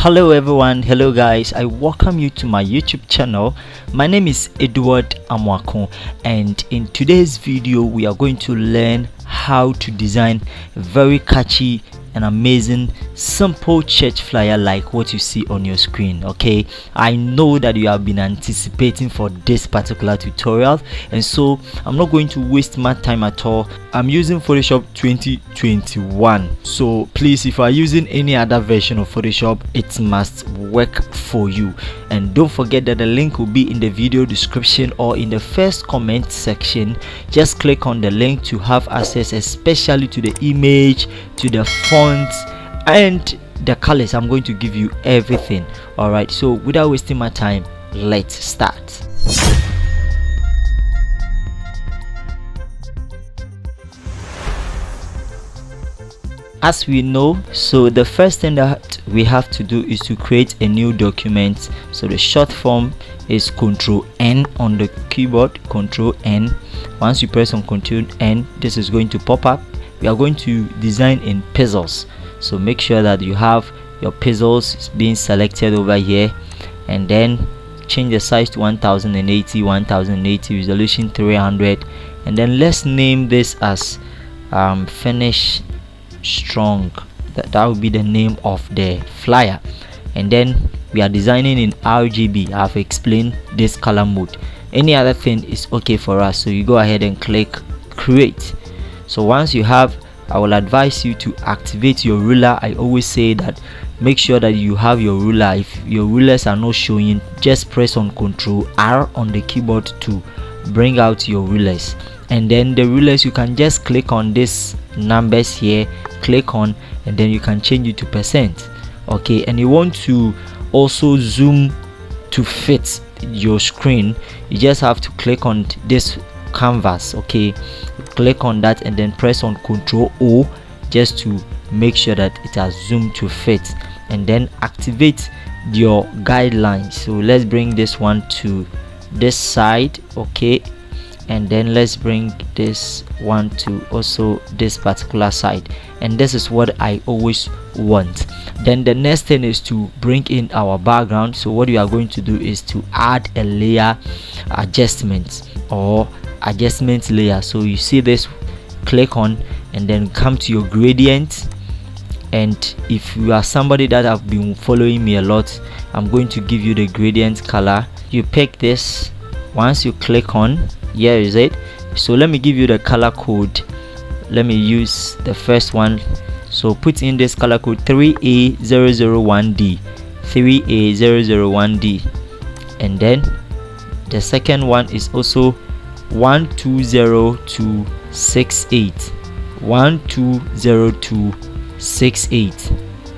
Hello everyone, hello guys, I welcome you to my YouTube channel. My name is Edward Amwako, and in today's video we are going to learn how to design a very catchy and amazing simple church flyer like what you see on your screen. Okay, I know that you have been anticipating for this particular tutorial, and so I'm not going to waste my time at all. I'm using Photoshop 2021, so please, if you are using any other version of Photoshop, it must work for you. And don't forget that the link will be in the video description or in the first comment section. Just click on the link to have access especially to the image, to the fonts and the colors. I'm going to give you everything. All right, so without wasting my time, let's start. As we know, so the first thing that we have to do is to create a new document. So the short form is Ctrl N on the keyboard, Ctrl N. Once you press on Ctrl N, this is going to pop up. We are going to design in pixels, so make sure that you have your pixels being selected over here, and then change the size to 1080, resolution 300, and then let's name this as finish strong. That will be the name of the flyer. And then we are designing in RGB. I've explained this color mode. Any other thing is okay for us, so you go ahead and click create. So once you have, I will advise you to activate your ruler. I always say that make sure that you have your ruler. If your rulers are not showing, just press on Ctrl R on the keyboard to bring out your rulers. And then the rulers, you can just click on this numbers here, click on, and then you can change it to percent. Okay, and you want to also zoom to fit your screen, you just have to click on this canvas. Okay, click on that and then press on Ctrl O just to make sure that it has zoomed to fit, and then activate your guidelines. So let's bring this one to this side. Okay, and then let's bring this one to also this particular side, and this is what I always want. Then the next thing is to bring in our background. So what you are going to do is to add a layer adjustment or adjustment layer. So you see this, click on, and then come to your gradient. And if you are somebody that have been following me a lot, I'm going to give you the gradient color. You pick this. Once you click on, here is it. So let me give you the color code. Let me use the first one. So put in this color code 3A001D, 3A001D, and then the second one is also 120268, 120268.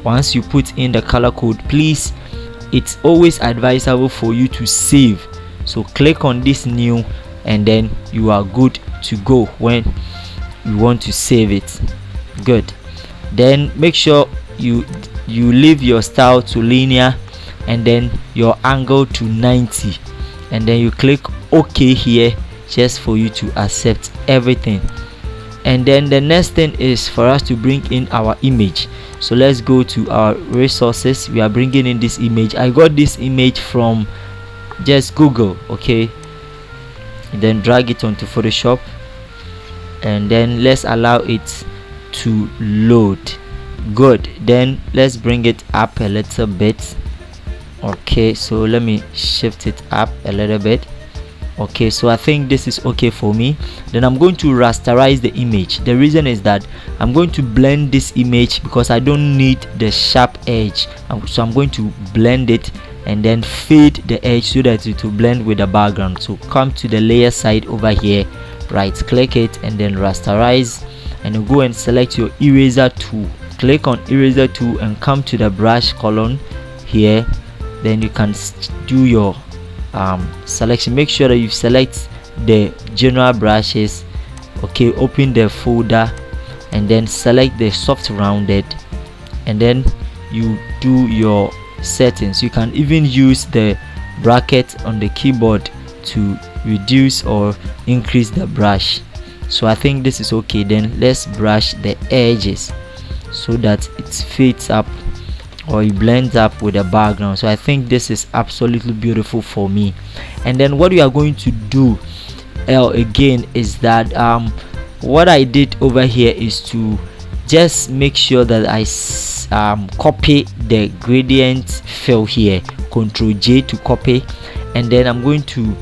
Once you put in the color code, please, it's always advisable for you to save. So click on this new, and then you are good to go when you want to save it. Good. Then make sure you leave your style to linear, and then your angle to 90, and then you click OK here just for you to accept everything. And then the next thing is for us to bring in our image. So let's go to our resources. We are bringing in this image. I got this image from just Google. Okay, and then drag it onto Photoshop, and then let's allow it to load. Good. Then let's bring it up a little bit. Okay, so let me shift it up a little bit. Okay, so I think this is okay for me. Then I'm going to rasterize the image. The reason is that I'm going to blend this image because I don't need the sharp edge, so I'm going to blend it and then fade the edge so that it will blend with the background. So come to the layer side over here, right click it, and then rasterize, and you go and select your eraser tool. Click on eraser tool and come to the brush column here. Then you can do your selection. Make sure that you select the general brushes. Okay, open the folder and then select the soft rounded, and then you do your settings. You can even use the bracket on the keyboard to reduce or increase the brush. So I think this is okay. Then let's brush the edges so that it fits up or it blends up with the background. So I think this is absolutely beautiful for me. And then what we are going to do again is that what I did over here is to just make sure that I copy the gradient fill here, Ctrl J to copy, and then I'm going to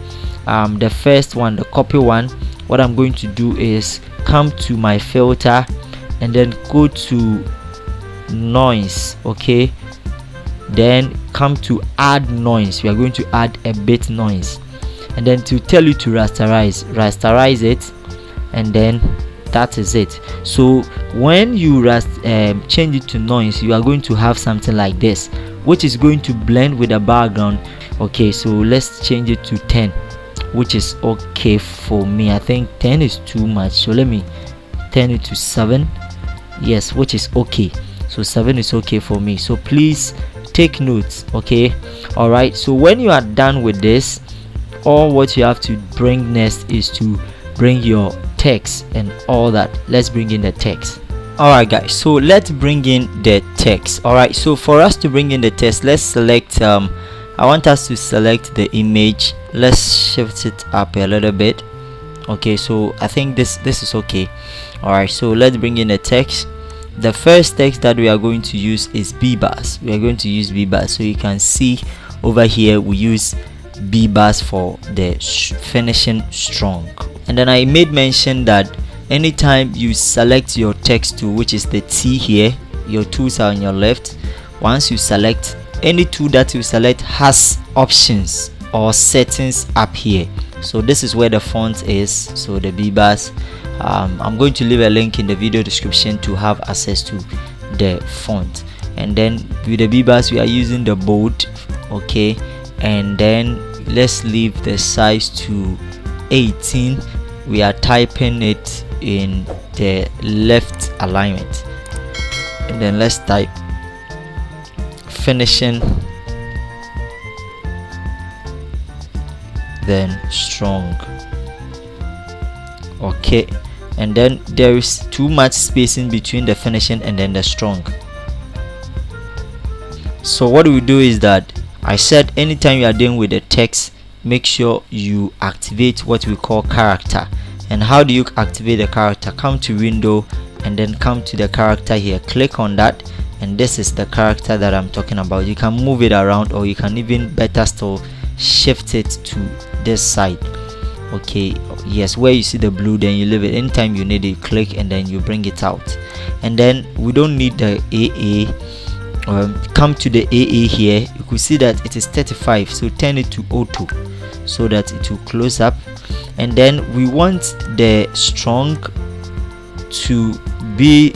the first one, the copy one. What I'm going to do is come to my filter and then go to noise, okay, then come to add noise. We are going to add a bit noise, and then to tell you to rasterize it, and then that is it. So when you change it to noise, you are going to have something like this, which is going to blend with the background. Okay, so let's change it to 10, which is okay for me. I think 10 is too much, so let me turn it to 7. Yes, which is okay. So 7 is okay for me, so please take notes. Okay, all right, so when you are done with this, all what you have to bring next is to bring your text and all that. Let's bring in the text. All right guys, so let's bring in the text. All right, so for us to bring in the text, let's select I want us to select the image. Let's shift it up a little bit. Okay, so I think this is okay. All right, so let's bring in the text. The first text that we are going to use is B-bars. We are going to use B-bars, so you can see over here we use B-bars for the finishing strong. And then I made mention that anytime you select your text tool, which is the T here, your tools are on your left. Once you select, any tool that you select has options or settings up here. So this is where the font is, so the B-bars. I'm going to leave a link in the video description to have access to the font. And then with the B-bars we are using the bold, okay, and then let's leave the size to 18. We are typing it in the left alignment, and then let's type finishing then strong. Okay, and then there is too much spacing between the finishing and then the strong. So what we do is that I said anytime you are dealing with the text, make sure you activate what we call character. And how do you activate the character? Come to window and then come to the character here, click on that, and this is the character that I'm talking about. You can move it around, or you can even better still shift it to this side. Okay, yes, where you see the blue, then you leave it. Anytime you need it, click and then you bring it out. And then we don't need the AA. Come to the AA here, you could see that it is 35, so turn it to auto so that it will close up. And then we want the strong to be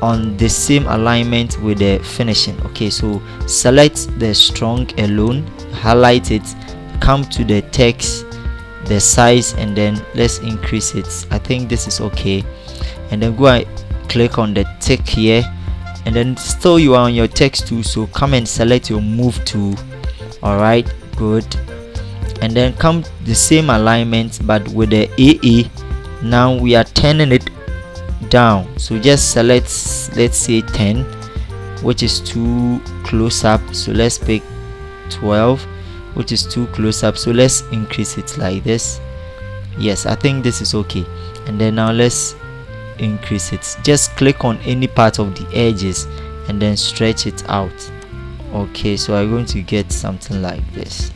on the same alignment with the finishing. Okay, so select the strong alone, highlight it, come to the text, the size, and then let's increase it. I think this is okay. And then go and click on the tick here, and then still you are on your text tool, so come and select your move tool. All right, good. And then come the same alignment but with the AA. Now we are turning it down, so just select, let's say 10, which is too close up, so let's pick 12, which is too close up, so let's increase it like this. Yes, I think this is okay. And then now let's increase it. Just click on any part of the edges and then stretch it out. Okay, so I'm going to get something like this,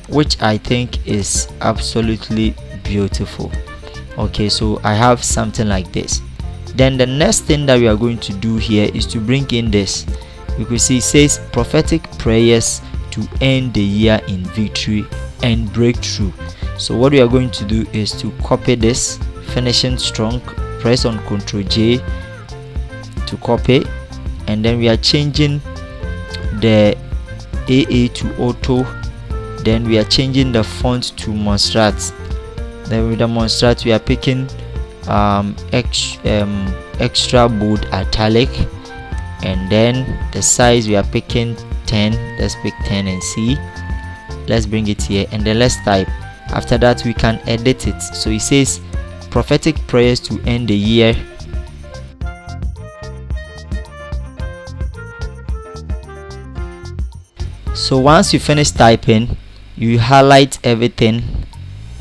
which I think is absolutely beautiful. Okay, so I have something like this. Then the next thing that we are going to do here is to bring in this. You can see it says prophetic prayers to end the year in victory and breakthrough. So what we are going to do is to copy this, finishing strong, press on Ctrl J to copy, and then we are changing the AA to auto. Then we are changing the font to Monstrat. Then with the Monstrat we are picking extra bold italic, and then the size we are picking 10. Let's pick 10 and see. Let's bring it here, and then let's type. After that we can edit it. So it says prophetic prayers to end the year So once you finish typing, you highlight everything,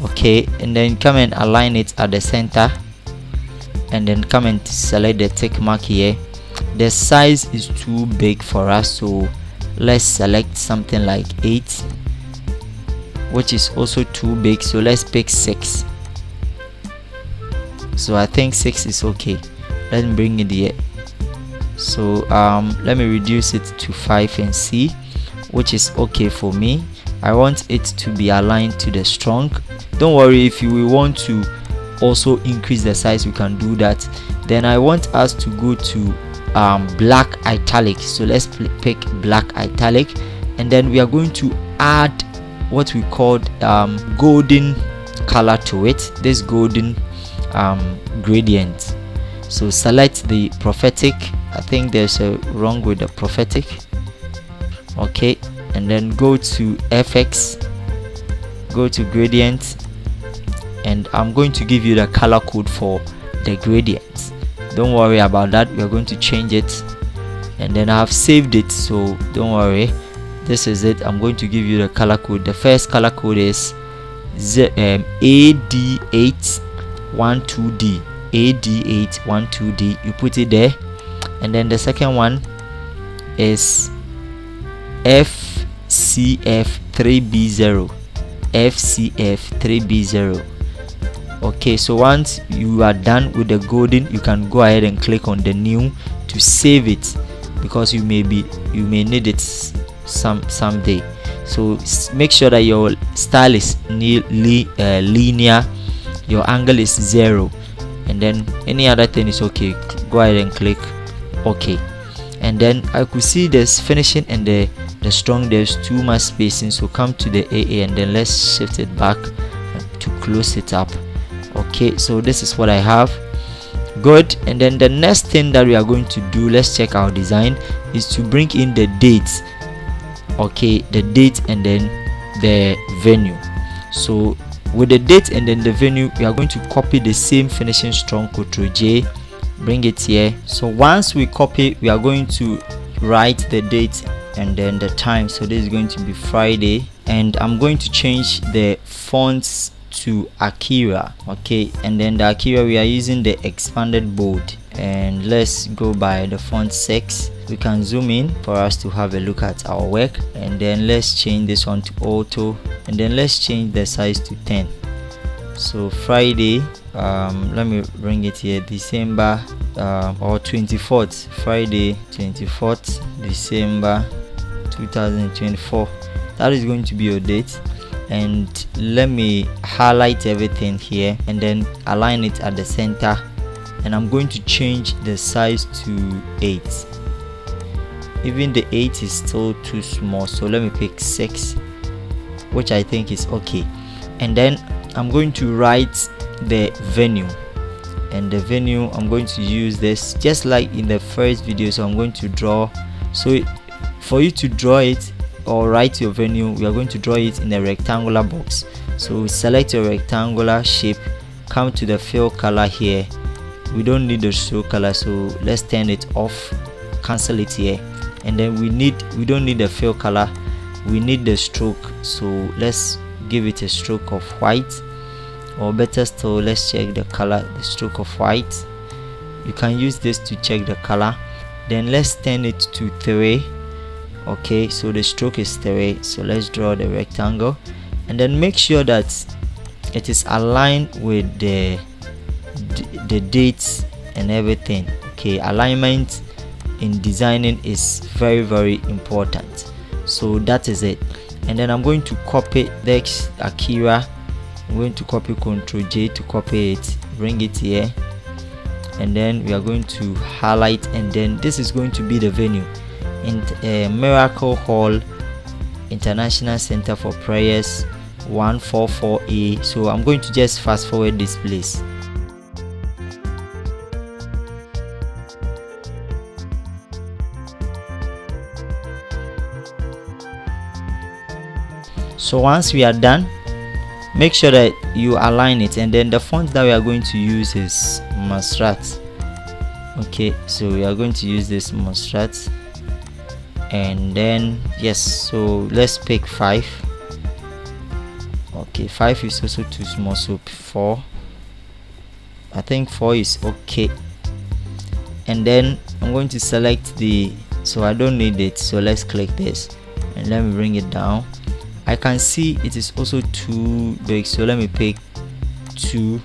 okay, and then come and align it at the center, and then come and select the tick mark here. The size is too big for us, so let's select something like 8, which is also too big, so let's pick 6. So I think 6 is okay. Let me bring it here. So let me reduce it to 5 and see, which is okay for me. I want it to be aligned to the strong. Don't worry, if you will want to also increase the size, you can do that. Then I want us to go to black italic, so let's pick black italic, and then we are going to add what we called golden color to it, this golden gradient. So select the prophetic. I think there's a wrong with the prophetic, okay, and then go to FX, go to gradient, and I'm going to give you the color code for the gradient. Don't worry about that, we are going to change it, and then I have saved it, so don't worry, this is it. I'm going to give you the color code. The first color code is AD812D. AD812D, you put it there, and then the second one is FCF3B0. FCF3B0. Okay, so once you are done with the golden, you can go ahead and click on the new to save it, because you may need it someday. So make sure that your style is linear, your angle is 0, and then any other thing is okay. Go ahead and click OK, and then I could see this finishing and the strong, there's too much spacing, so come to the AA and then let's shift it back to close it up. Okay, so this is what I have. Good. And then the next thing that we are going to do, let's check our design, is to bring in the dates. Okay, the date and then the venue. So with the date and then the venue, we are going to copy the same finishing strong, Ctrl J, bring it here. So once we copy, we are going to write the date and then the time. So this is going to be Friday, and I'm going to change the fonts to Akira. Okay, and then the Akira, we are using the expanded bold, and let's go by the font 6. We can zoom in for us to have a look at our work, and then let's change this one to auto, and then let's change the size to 10. So Friday, let me bring it here, December or 24th, Friday 24th December 2024. That is going to be your date, and let me highlight everything here and then align it at the center, and I'm going to change the size to 8. Even the 8 is still too small, so let me pick 6, which I think is okay. And then I'm going to write the venue, and the venue, I'm going to use this just like in the first video. So I'm going to draw, so for you to draw it or write your venue, we are going to draw it in a rectangular box. So select your rectangular shape, come to the fill color here. We don't need the stroke color, so let's turn it off, cancel it here. And then we don't need the fill color, we need the stroke, so let's give it a stroke of white, or better still, let's check the color, the stroke of white. You can use this to check the color. Then let's turn it to 3. Okay, so the stroke is 3, so let's draw the rectangle, and then make sure that it is aligned with the dates and everything. Okay, alignment in designing is very, very important. So that is it. And then I'm going to copy this Akira. I'm going to copy, Ctrl J to copy it, bring it here, and then we are going to highlight, and then this is going to be the venue in Miracle Hall, International Center for Prayers, 144A. So I'm going to just fast forward this place. So once we are done, make sure that you align it, and then the font that we are going to use is Masrat. Okay, so we are going to use this Masrat, and then yes, so let's pick 5. Okay, 5 is also too small, so 4. I think 4 is okay. And then I'm going to select the, so I don't need it, so let's click this and let me bring it down. I can see it is also too big, so let me pick 2.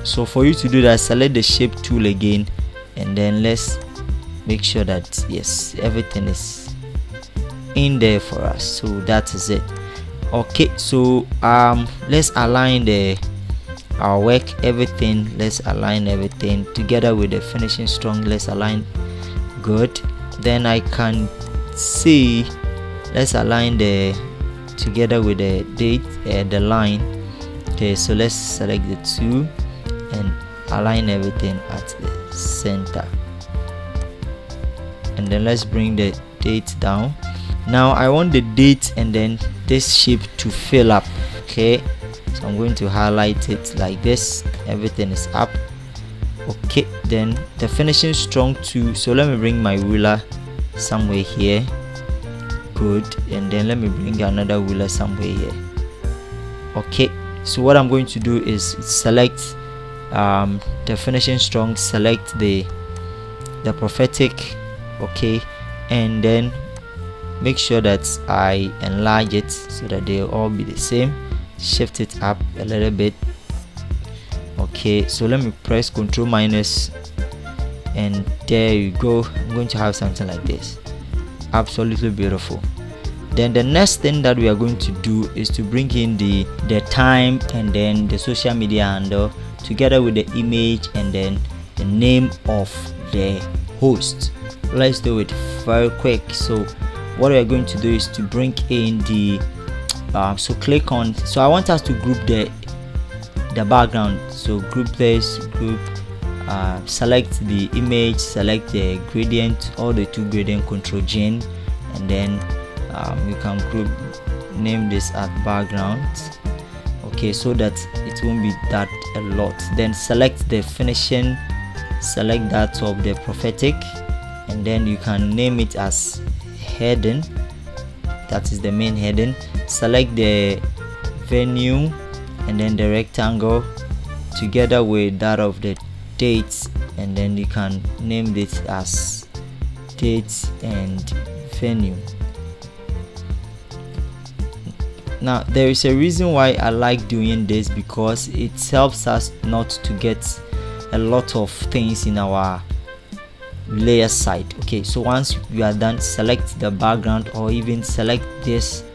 So for you to do that, select the shape tool again, and then let's make sure that yes, everything is in there for us. So that is it. Okay, so let's align our work, everything. Let's align everything together with the finishing strong. Let's align good. Then I can see, let's align together with the date, the line. Okay, so let's select the 2 and align everything at the center, and then let's bring the date down. Now I want the date and then this shape to fill up. Okay, so I'm going to highlight it like this. Everything is up. Okay, then the finishing strong too, so let me bring my ruler somewhere here. Good. And then let me bring another ruler somewhere here. Okay, so what I'm going to do is select the finishing strong, select the prophetic. Okay, and then make sure that I enlarge it so that they'll all be the same. Shift it up a little bit. Okay, so let me press Ctrl minus, and there you go. I'm going to have something like this. Absolutely beautiful. Then the next thing that we are going to do is to bring in the time and then the social media handle together with the image and then the name of the host. Let's do it very quick. So what we are going to do is to bring in the so click on, so I want us to group the background. So group this, group, select the image, select the gradient, all the 2 gradient, Ctrl G, and then you can group, name this as background. Okay, so that it won't be that a lot. Then select the finishing, select that of the prophetic, and then you can name it as heading. That is the main heading. Select the venue and then the rectangle together with that of the dates, and then you can name it as dates and venue. Now there is a reason why I like doing this, because it helps us not to get a lot of things in our layer side. Okay, so once you are done, select the background, or even select this.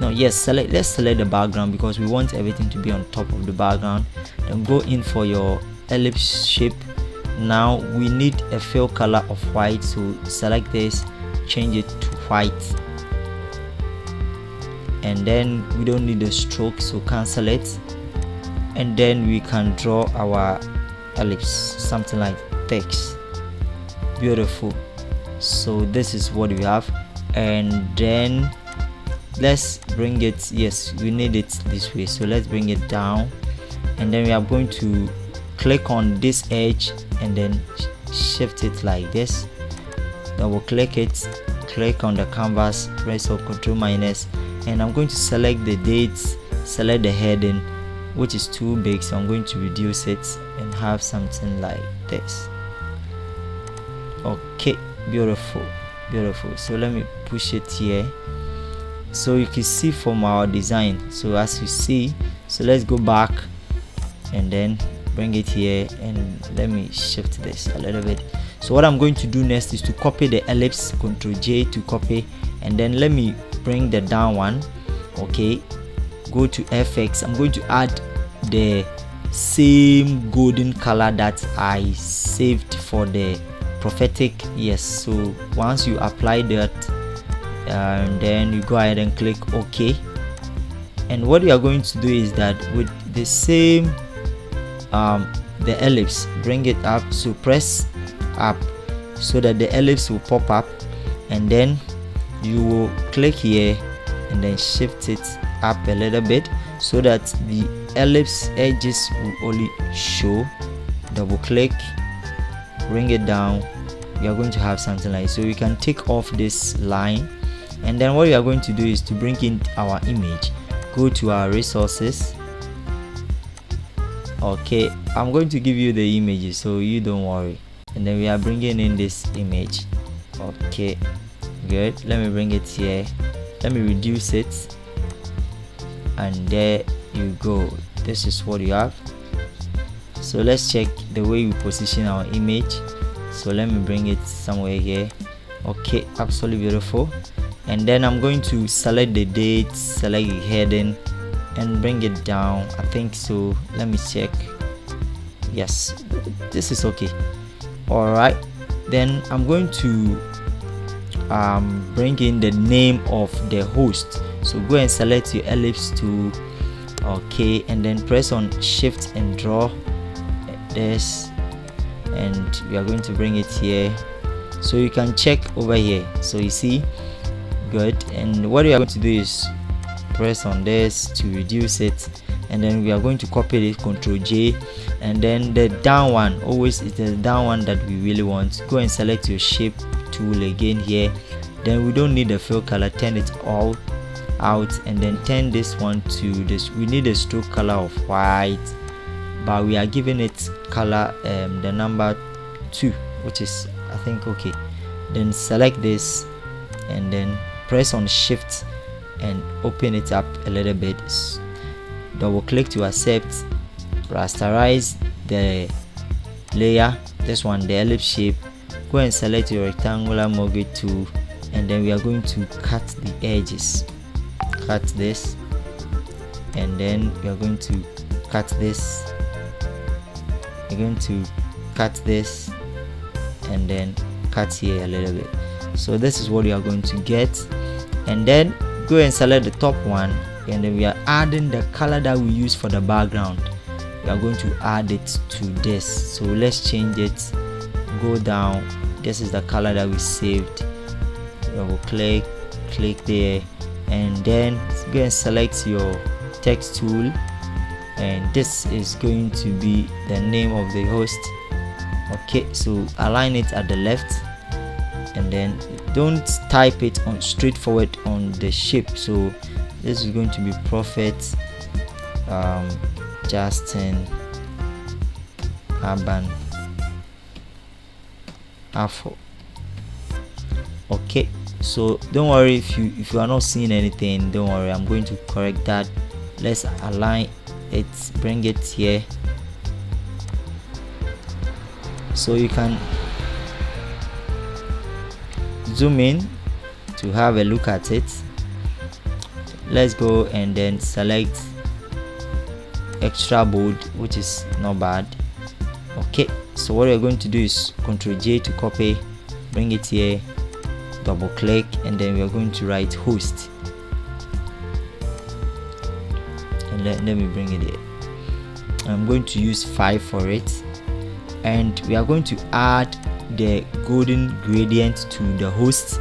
No, yes, let's select the background because we want everything to be on top of the background. Then go in for your ellipse shape. Now we need a fill color of white, so select this, change it to white, and then we don't need a stroke, so cancel it, and then we can draw our ellipse, something like this. Beautiful. So this is what we have, and then let's bring it, yes, we need it this way, so let's bring it down, and then we are going to click on this edge and then shift it like this. Double click it, click on the canvas, press or Ctrl minus, and I'm going to select the dates, select the heading, which is too big, so I'm going to reduce it and have something like this. Okay, beautiful, beautiful. So let me push it here so you can see from our design. So as you see, so let's go back and then bring it here, and let me shift this a little bit. So what I'm going to do next is to copy the ellipse, Ctrl J to copy, and then let me bring the down one. Okay, go to FX. I'm going to add the same golden color that I saved for the prophetic. Yes, so once you apply that, and then you go ahead and click OK, and what you are going to do is that with the same the ellipse, bring it up, so press up so that the ellipse will pop up, and then you will click here and then shift it up a little bit so that the ellipse edges will only show. Double click, bring it down, you are going to have something like this. So you can take off this line, and then what you are going to do is to bring in our image. Go to our resources. Okay, I'm going to give you the images, so you don't worry. And then we are bringing in this image. Okay, good. Let me bring it here. Let me reduce it, and there you go. This is what you have. So let's check the way we position our image. So let me bring it somewhere here. Okay, absolutely beautiful. And then I'm going to select the date, select the heading, and bring it down. I think so. Let me check. Yes, this is okay. All right, then I'm going to bring in the name of the host. So go and select your ellipse tool. Okay, and then press on shift and draw this, and we are going to bring it here. So you can check over here. So you see, good. And what we are going to do is press on this to reduce it, and then we are going to copy it, Ctrl J, and then the down one, always is the down one that we really want. Go and select your shape tool again here. Then we don't need the fill color, turn it all out, and then turn this one to this. We need a stroke color of white, but we are giving it color the number 2, which is, I think, okay. Then select this, and then press on shift and open it up a little bit. Double click to accept. Rasterize the layer, this one, the ellipse shape. Go and select your rectangular mortgage tool, and then we are going to cut the edges. Cut this, and then we are going to cut this. We're going to cut this, and then cut here a little bit. So this is what you are going to get. And then go and select the top one, and then we are adding the color that we use for the background. We are going to add it to this. So let's change it. Go down. This is the color that we saved. Double click, click there, and then go and select your text tool, and this is going to be the name of the host. Okay, so align it at the left, and then don't type it on straightforward on the shape. So this is going to be Prophet Justin Urban Afro. Okay, so don't worry if you are not seeing anything. Don't worry, I'm going to correct that. Let's align it, bring it here, so you can zoom in to have a look at it. Let's go and then select extra bold, which is not bad. Okay, so what we're going to do is Ctrl J to copy, bring it here, double click, and then we are going to write host, and let me bring it here. I'm going to use 5 for it, and we are going to add the golden gradient to the host.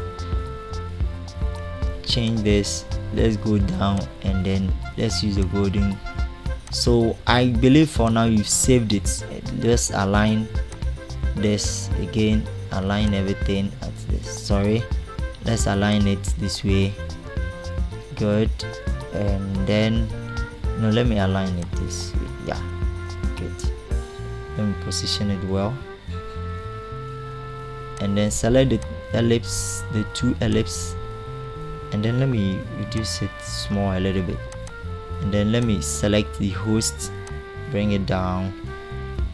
Change this, let's go down, and then let's use the golden. So I believe for now you've saved it. Let's align this again, align everything at this. Sorry, let's align it this way. Good. And then no, let me align it this way. Yeah, good. Let me position it well, and then select the ellipse, the 2 ellipse, and then let me reduce it small a little bit, and then let me select the host, bring it down,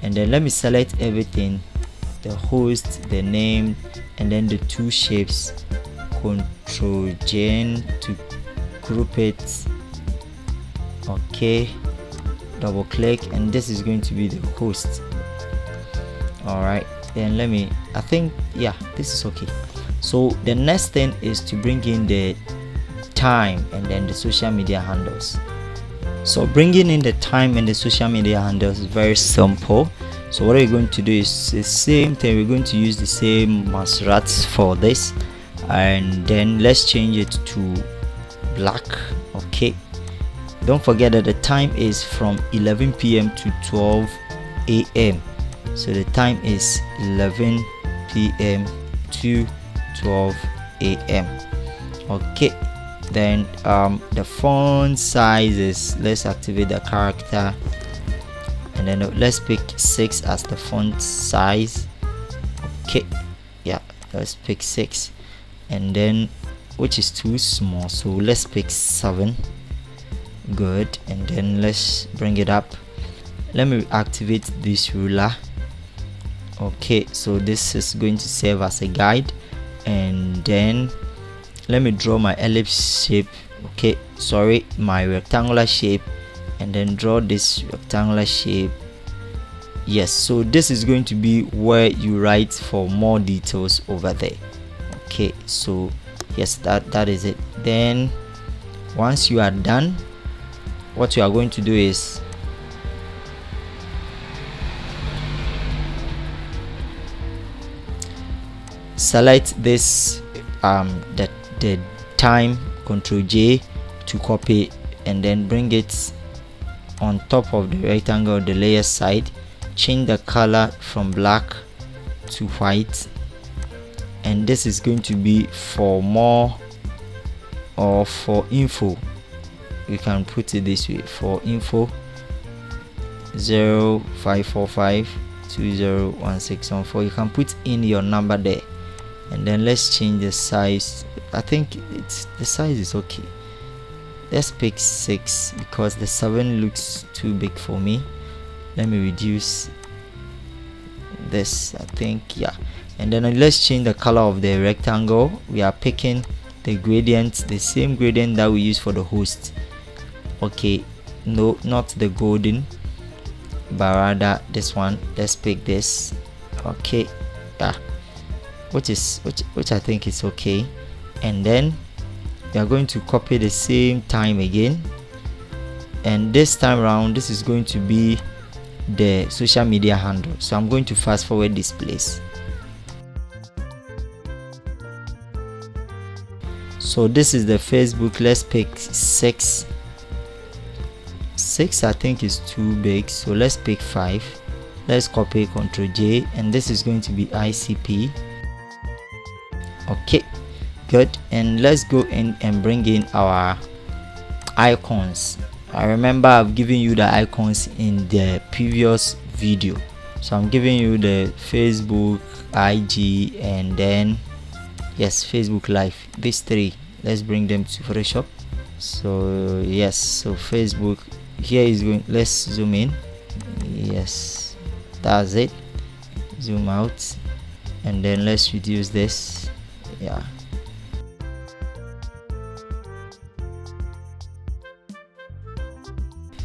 and then let me select everything, the host, the name, and then the 2 shapes. Ctrl J to group it. Okay, double click, and this is going to be the host. All right, then let me, I think, yeah, this is okay. So the next thing is to bring in the time and then the social media handles. So bringing in the time and the social media handles is very simple. So what we're going to do is the same thing. We're going to use the same Maserati for this, and then let's change it to black. Okay, don't forget that the time is from 11 p.m. to 12 a.m. So the time is 11 p.m. to 12 a.m. Okay, then the font sizes, let's activate the character, and then let's pick 6 as the font size. Okay, yeah, let's pick 6, and then which is too small, so let's pick 7. Good, and then let's bring it up. Let me activate this ruler. Okay, so this is going to serve as a guide, and then let me draw my ellipse shape. Okay, sorry, my rectangular shape, and then draw this rectangular shape. Yes, so this is going to be where you write for more details over there. Okay, so yes, that is it. Then once you are done, what you are going to do is select this the time, Ctrl J to copy, and then bring it on top of the rectangle, the layer side. Change the color from black to white, and this is going to be for more or for info. You can put it this way: for info 0545201614. You can put in your number there, and then let's change the size. I think the size is okay. Let's pick 6 because the 7 looks too big for me. Let me reduce this, I think, yeah. And then let's change the color of the rectangle. We are picking the gradient, the same gradient that we use for the host. Okay, no, not the golden, but rather this one. Let's pick this. Okay, yeah, which I think is okay. And then we are going to copy the same time again, and this time around this is going to be the social media handle. So I'm going to fast forward this place. So this is the Facebook. Let's pick 6. I think is too big, so let's pick 5. Let's copy, Ctrl J, and this is going to be ICP. Okay, good. And let's go in and bring in our icons. I remember I've given you the icons in the previous video, so I'm giving you the Facebook, IG, and then yes, Facebook Live. These 3, let's bring them to Photoshop. So yes, so Facebook here is going, let's zoom in. Yes, that's it. Zoom out, and then let's reduce this. Yeah,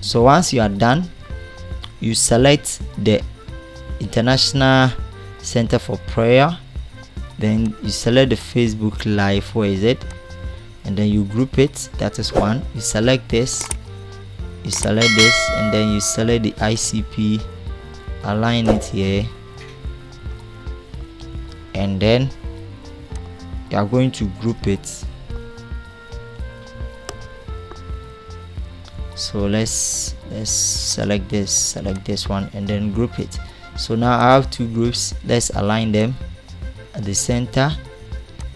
so once you are done, you select the International Center for Prayer, then you select the Facebook Live. Where is it? And then you group it. That is one. You select this, you select this, and then you select the ICP, align it here, and then you are going to group it. So let's select this one, and then group it. So now I have 2 groups. Let's align them at the center.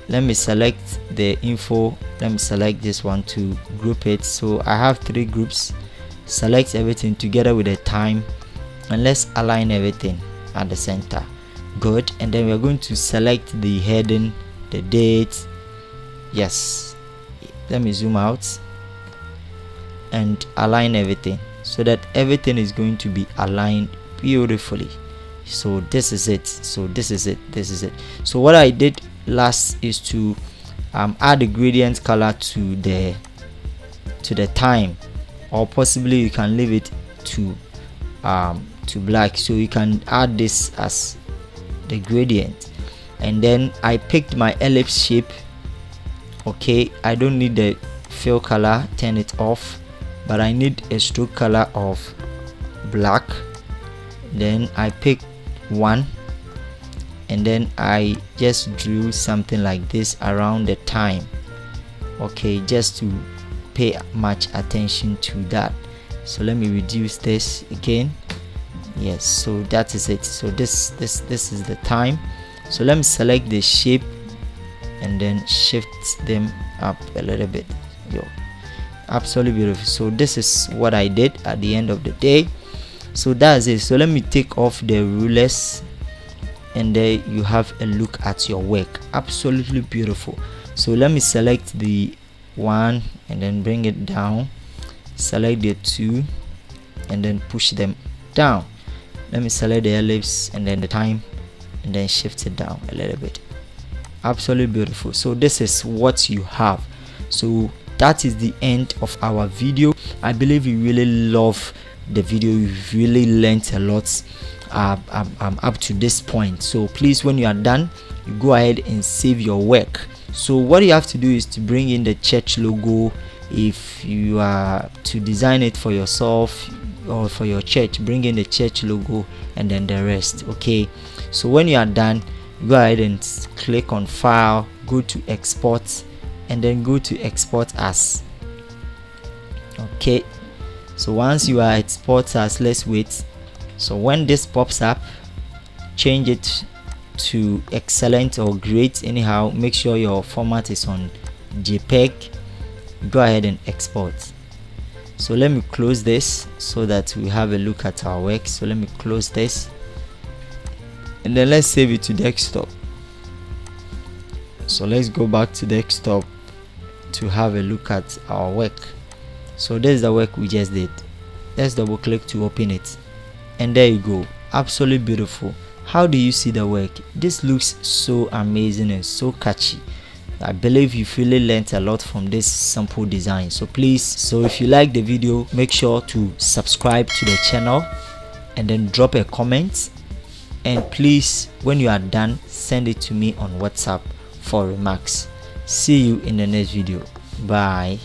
Let me select the info. Let me select this one to group it. So I have 3 groups. Select everything together with the time, and let's align everything at the center. Good. And then we're going to select the heading, the date. Yes, let me zoom out and align everything so that everything is going to be aligned beautifully. So this is it. So what I did last is to add the gradient color to the time, or possibly you can leave it to black, so you can add this as the gradient. And then I picked my ellipse shape. Okay, I don't need the fill color, turn it off, but I need a stroke color of black. Then I picked 1, and then I just drew something like this around the time. Okay, just to pay much attention to that. So let me reduce this again. Yes, so that is it. So this is the time. So let me select the shape and then shift them up a little bit. Yo, absolutely beautiful. So this is what I did at the end of the day. So that's it. So let me take off the rulers, and there you have a look at your work. Absolutely beautiful. So let me select the one and then bring it down, select the two and then push them down. Let me select the ellipse and then the time and then shift it down a little bit. Absolutely beautiful. So this is what you have. So that is the end of our video. I believe you really love the video. You really learned a lot up to this point. So please, when you are done, you go ahead and save your work. So what you have to do is to bring in the church logo. If you are to design it for yourself or for your church, bring in the church logo and then the rest. Okay, so when you are done, go ahead and click on file, go to export and then go to export as. Okay, so once you are export as, let's wait. So when this pops up, change it to excellent or great. Anyhow, make sure your format is on JPEG. Go ahead and export. So let me close this so that we have a look at our work. So let me close this and then let's save it to desktop. So let's go back to desktop to have a look at our work. So this is the work we just did. Let's double click to open it, and there you go. Absolutely beautiful. How do you see the work? This looks so amazing and so catchy. I believe you've really learned a lot from this simple design. So please, so if you like the video, make sure to subscribe to the channel and then drop a comment. And please, when you are done, send it to me on WhatsApp for remarks. See you in the next video. Bye.